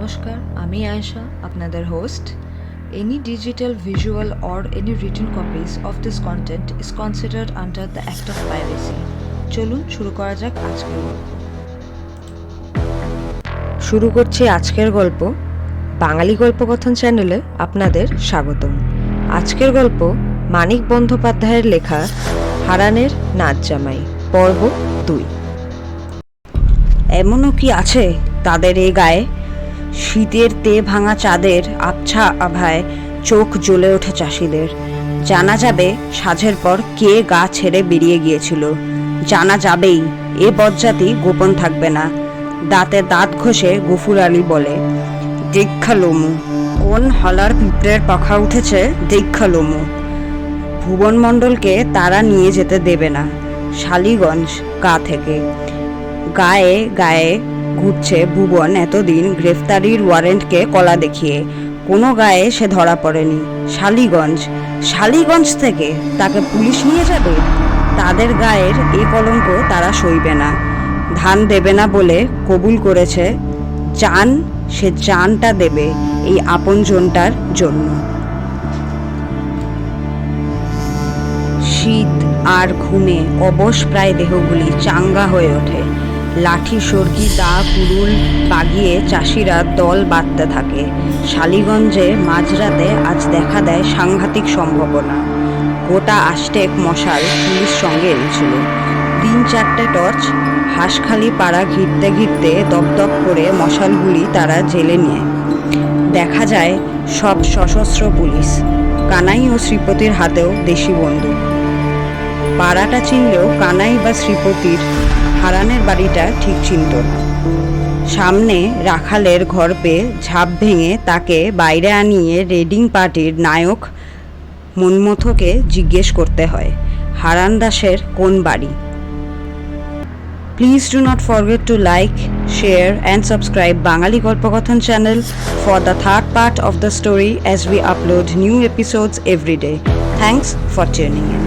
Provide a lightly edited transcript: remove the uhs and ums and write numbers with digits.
নমস্কার, আমি আয়েশা, আপনাদের host. Any digital, visual, or any written copies of this content is considered under the Act of Piracy. চলুন শুরু করা যাক আজকের গল্প। শুরু করছি আজকের গল্প। বাঙালি গল্পকথন চ্যানেলে আপনাদের স্বাগতম। আজকের গল্প মানিক বন্দ্যোপাধ্যায়ের লেখা হারানের নাচ জামাই, পর্ব 2। এমনও কি আছে তাদের এ গায়ে? শীতের তে ভাঙা চাঁদের আবছা আভায় চোখ জ্বলে ওঠে চাষিদের। জানা যাবে সাঝের পর কে গা ছেড়ে বেরিয়ে গিয়েছিল। জানা যাবেই, এ বজ্জাতি গোপন থাকবে না। দাঁতে দাঁত ঘষে গফুর আলী বলে, দীক্ষালমু, কোন হলার পিঁপড়ের পাখা উঠেছে দীক্ষালমু। ভুবন মণ্ডলকে তারা নিয়ে যেতে দেবে না। শালীগঞ্জ গা থেকে গায়ে গায়ে ঘুরছে ভুবন এতদিন গ্রেফতারির ওয়ারেন্টকে কলা দেখিয়ে। কোনো গায়ে সে ধরা পড়েনি। শালীগঞ্জ থেকে তাকে পুলিশ নিয়ে যাবে? তাদের গায়ের এই কলঙ্ক তারা সইবে না। ধান দেবে না বলে কবুল করেছে। জান, সে জানটা দেবে এই আপনজনটার জন্য। শীত আর ঘুমে অবশ প্রায় দেহগুলি চাঙ্গা হয়ে ওঠে। লাঠি সর্গি দা কুড়ুল বাগিয়ে চাষিরা দল বাঁধতে থাকে। শালীগঞ্জে মাঝরাতে আজ দেখা দেয় সাংঘাতিক সম্ভাবনা। গোটা আষ্টেক মশাল পুলিশ সঙ্গে এনেছিল। 3-4টে টর্চ হাঁসখালি পাড়া ঘিরতে ঘিরতে দপদপ করে মশালগুলি তারা জেলে নিয়ে। দেখা যায় সব সশস্ত্র পুলিশ। কানাই ও শ্রীপতির হাতেও দেশি বন্দুক। পাড়াটা চিনলেও কানাই বা শ্রীপতির হারানের বাড়িটা ঠিক চিনত না। সামনে রাখালের ঘর পেয়ে ঝাঁপ ভেঙে তাকে বাইরে আনিয়ে রেডিং পার্টির নায়ক মনমথকে জিজ্ঞেস করতে হয় হারান দাসের কোন বাড়ি। Please do not forget to like, share and subscribe Bangali Golpokothan channel for the third part of the story as we upload new episodes every day. Thanks for tuning in.